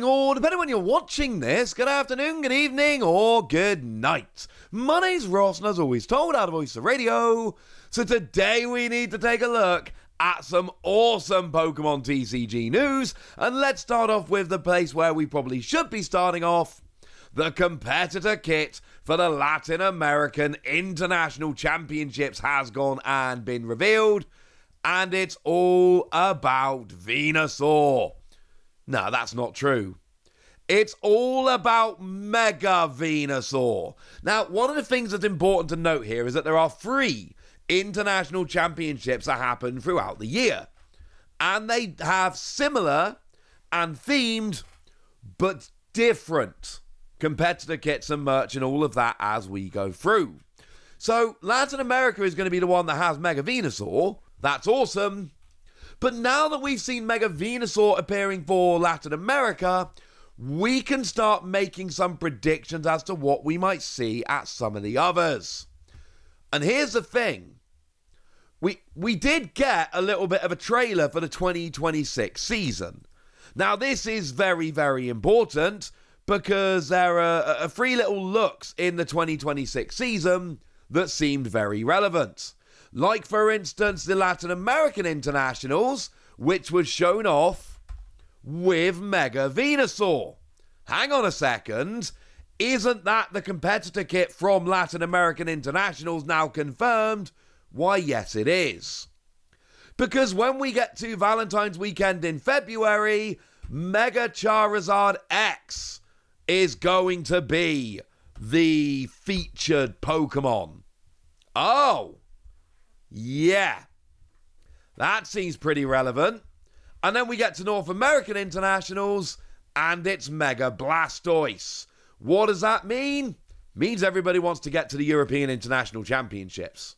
morning, or depending on when you're watching this, good afternoon, good evening, or good night. My name's Ross, and as always, told out of Voice of Radio. So today we need to take a look at some awesome Pokemon TCG news, and let's start off with the place where we probably should be starting off. The competitor kit for the Latin American International Championships has gone and been revealed, and it's all about Venusaur. No, that's not true. It's all about Mega Venusaur. Now, one of the things that's important to note here is that there are 3 international championships that happen throughout the year, and they have similar and themed but different competitor kits and merch and all of that as we go through. So Latin America is going to be the one that has Mega Venusaur. That's awesome. But now that we've seen Mega Venusaur appearing for Latin America, we can start making some predictions as to what we might see at some of the others. And here's the thing. We did get a little bit of a trailer for the 2026 season. Now this is very, very important because there are 3 little looks in the 2026 season that seemed very relevant. Like, for instance, the Latin American Internationals, which was shown off with Mega Venusaur. Hang on a second. Isn't that the competitor kit from Latin American Internationals now confirmed? Why, yes, it is. Because when we get to Valentine's weekend in February, Mega Charizard X is going to be the featured Pokemon. Oh, yeah. That seems pretty relevant. And then we get to North American Internationals, and it's Mega Blastoise. What does that mean? Means everybody wants to get to the European International Championships.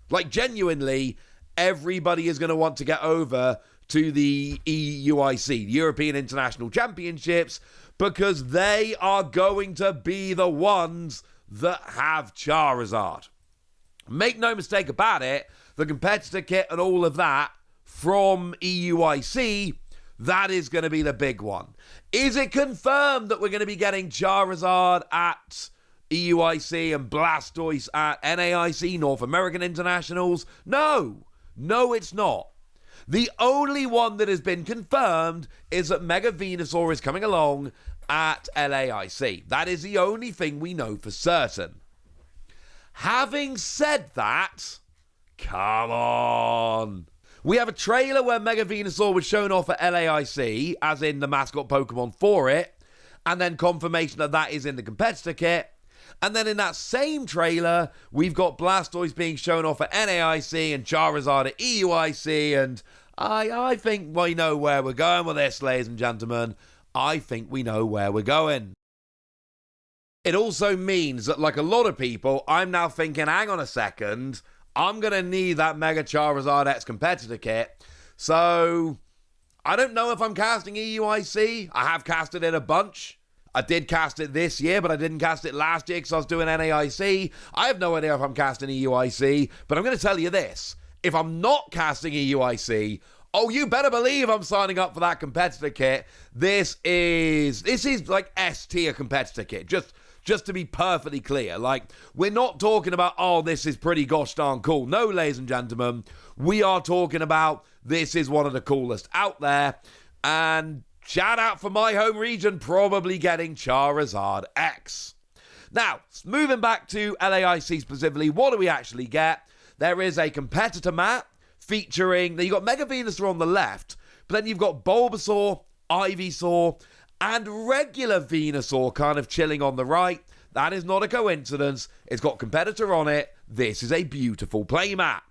Like, genuinely, everybody is going to want to get over to the EUIC, the European International Championships, because they are going to be the ones that have Charizard. Make no mistake about it, the competitor kit and all of that from EUIC, that is going to be the big one. Is it confirmed that we're going to be getting Charizard at EUIC and Blastoise at NAIC, North American Internationals? No, it's not. The only one that has been confirmed is that Mega Venusaur is coming along at LAIC. That is the only thing we know for certain. Having said that, come on. We have a trailer where Mega Venusaur was shown off at LAIC, as in the mascot Pokemon for it, and then confirmation that that is in the competitor kit. And then in that same trailer, we've got Blastoise being shown off at NAIC and Charizard at EUIC, and I think we know where we're going with this, ladies and gentlemen. I think we know where we're going. It also means that, like a lot of people, I'm now thinking, hang on a second, I'm going to need that Mega Charizard X competitor kit. So, I don't know if I'm casting EUIC. I have casted it a bunch. I did cast it this year, but I didn't cast it last year because I was doing NAIC. I have no idea if I'm casting EUIC, but I'm going to tell you this. If I'm not casting EUIC, oh, you better believe I'm signing up for that competitor kit. This is like S tier competitor kit. Just to be perfectly clear, like, we're not talking about, oh, this is pretty gosh darn cool. No, ladies and gentlemen, we are talking about this is one of the coolest out there. And shout out for my home region, probably getting Charizard X. Now, moving back to LAIC specifically, what do we actually get? There is a competitor map featuring, you've got Mega Venusaur on the left, but then you've got Bulbasaur, Ivysaur, and regular Venusaur kind of chilling on the right. That is not a coincidence. It's got competitor on it. This is a beautiful playmat.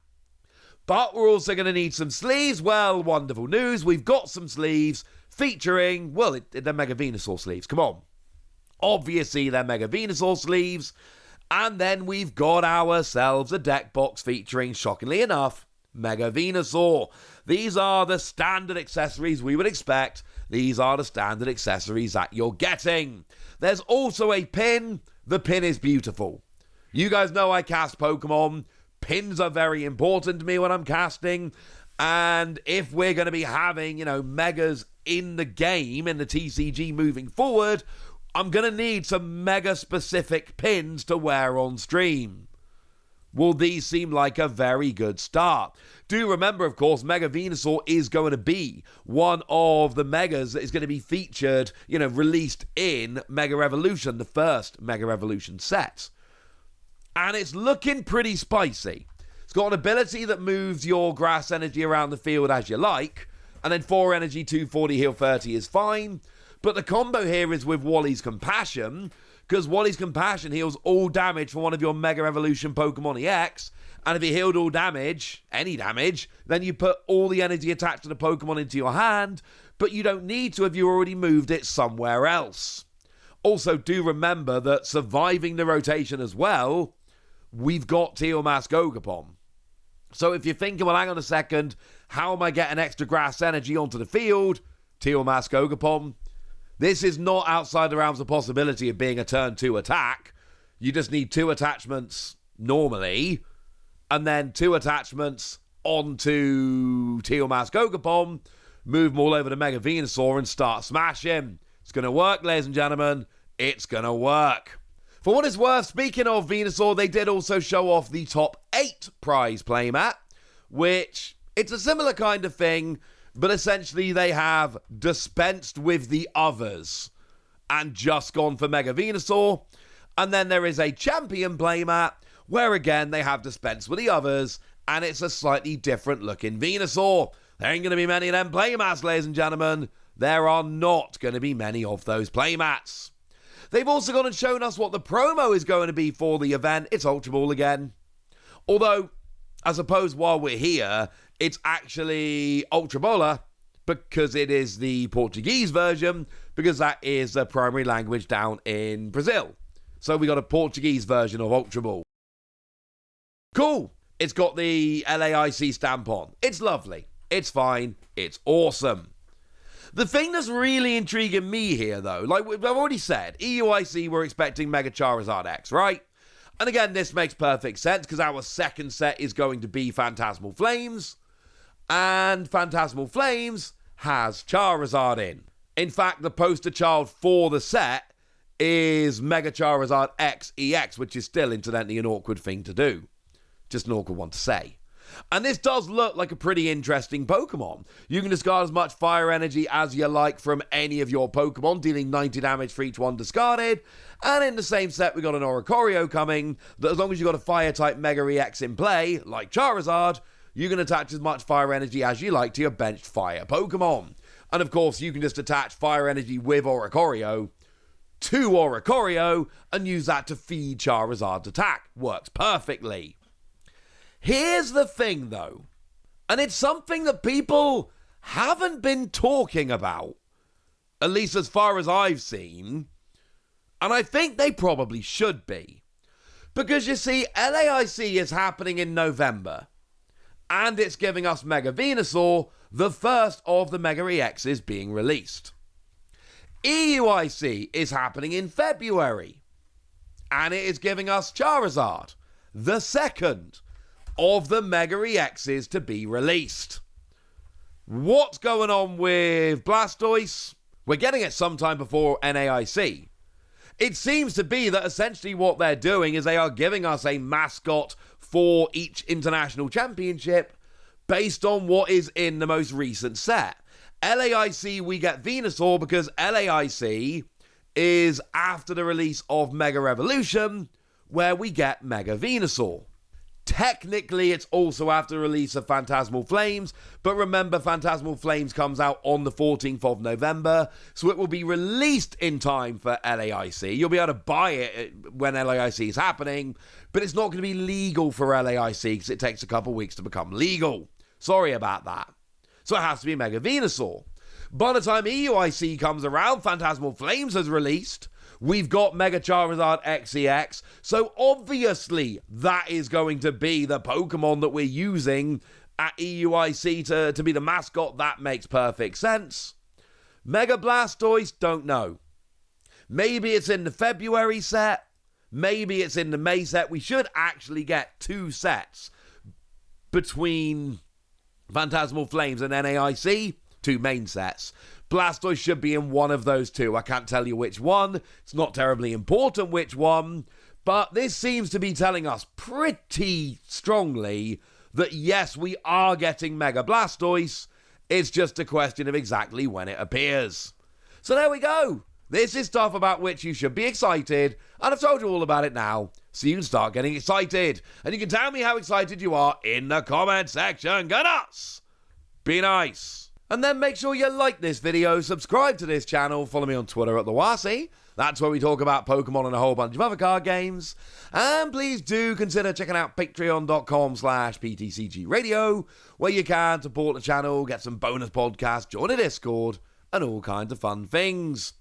But we're also going to need some sleeves. Well, wonderful news. We've got some sleeves featuring, well, they're Mega Venusaur sleeves. Come on. Obviously, they're Mega Venusaur sleeves. And then we've got ourselves a deck box featuring, shockingly enough, Mega Venusaur. These are the standard accessories we would expect. These are the standard accessories that you're getting. There's also a pin. The pin is beautiful. You guys know I cast Pokemon. Pins are very important to me when I'm casting. And if we're going to be having, megas in the game, in the TCG moving forward, I'm going to need some mega-specific pins to wear on stream. Well, these seem like a very good start. Do remember, of course, Mega Venusaur is going to be one of the megas that is going to be featured, released in Mega Evolution, the first Mega Evolution set. And it's looking pretty spicy. It's got an ability that moves your grass energy around the field as you like, and then 4 energy, 240, heal 30 is fine. But the combo here is with Wally's Compassion, because Wally's Compassion heals all damage for one of your Mega Evolution Pokemon EX, and if he healed all damage, any damage, then you put all the energy attached to the Pokemon into your hand, but you don't need to if you already moved it somewhere else. Also, do remember that surviving the rotation as well, we've got Teal Mask Ogapon. So if you're thinking, well, hang on a second, how am I getting extra grass energy onto the field? Teal Mask Ogapon. This is not outside the realms of possibility of being a turn 2 attack. You just need 2 attachments normally, and then 2 attachments onto Teal Mask Ogapon, move them all over to Mega Venusaur and start smashing. It's going to work, ladies and gentlemen. It's going to work. For what it's worth, speaking of Venusaur, they did also show off the top 8 prize playmat, which it's a similar kind of thing, but essentially they have dispensed with the others and just gone for Mega Venusaur. And then there is a champion playmat where again they have dispensed with the others and it's a slightly different looking Venusaur. There ain't going to be many of them playmats, ladies and gentlemen. There are not going to be many of those playmats. They've also gone and shown us what the promo is going to be for the event. It's Ultra Ball again. Although, I suppose while we're here, it's actually Ultra Bola because it is the Portuguese version, because that is the primary language down in Brazil. So we got a Portuguese version of Ultra Ball. Cool. It's got the LAIC stamp on. It's lovely. It's fine. It's awesome. The thing that's really intriguing me here, though, like I've already said, EUIC, we're expecting Mega Charizard X, right? And again, this makes perfect sense because our second set is going to be Phantasmal Flames. And Phantasmal Flames has Charizard in. In fact, the poster child for the set is Mega Charizard X EX, which is still, incidentally, an awkward thing to do. Just an awkward one to say. And this does look like a pretty interesting Pokemon. You can discard as much fire energy as you like from any of your Pokemon, dealing 90 damage for each one discarded. And in the same set, we got an Oricorio coming, that as long as you got a Fire-type Mega EX in play, like Charizard, you can attach as much fire energy as you like to your benched fire Pokemon. And of course, you can just attach fire energy with Oricorio to Oricorio and use that to feed Charizard's attack. Works perfectly. Here's the thing, though, and it's something that people haven't been talking about, at least as far as I've seen, and I think they probably should be. Because you see, LAIC is happening in November, and it's giving us Mega Venusaur, the first of the Mega EXs being released. EUIC is happening in February, and it is giving us Charizard, the second of the Mega EXs to be released. What's going on with Blastoise? We're getting it sometime before NAIC. It seems to be that essentially what they're doing is they are giving us a mascot for each international championship based on what is in the most recent set. LAIC, we get Venusaur because LAIC is after the release of Mega Evolution, where we get Mega Venusaur. Technically, it's also after the release of Phantasmal Flames, but remember, Phantasmal Flames comes out on the 14th of November, so it will be released in time for LAIC. You'll be able to buy it when LAIC is happening, but it's not going to be legal for LAIC because it takes a couple weeks to become legal. Sorry about that. So it has to be Mega Venusaur. By the time EUIC comes around, Phantasmal Flames has released. We've got Mega Charizard XEX, so obviously that is going to be the Pokemon that we're using at EUIC to be the mascot. That makes perfect sense. Mega Blastoise, don't know. Maybe it's in the February set. Maybe it's in the May set. We should actually get 2 sets between Phantasmal Flames and LAIC, 2 main sets. Blastoise should be in one of those 2. I can't tell you which one. It's not terribly important which one. But this seems to be telling us pretty strongly that yes, we are getting Mega Blastoise. It's just a question of exactly when it appears. So there we go. This is stuff about which you should be excited, and I've told you all about it now, so you can start getting excited. And you can tell me how excited you are in the comment section. Go nuts! Be nice. And then make sure you like this video, subscribe to this channel, follow me on Twitter at the LAIC. That's where we talk about Pokemon and a whole bunch of other card games. And please do consider checking out patreon.com/PTCG Radio, where you can support the channel, get some bonus podcasts, join a Discord, and all kinds of fun things.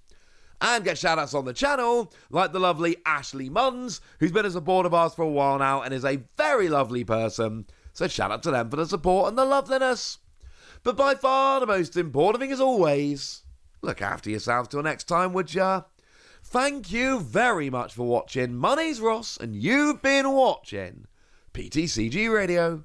And get shoutouts on the channel, like the lovely Ashley Munns, who's been a supporter of ours for a while now and is a very lovely person. So shout out to them for the support and the loveliness. But by far the most important thing, as always, look after yourselves till next time, would ya? Thank you very much for watching. My name's Ross, and you've been watching PTCG Radio.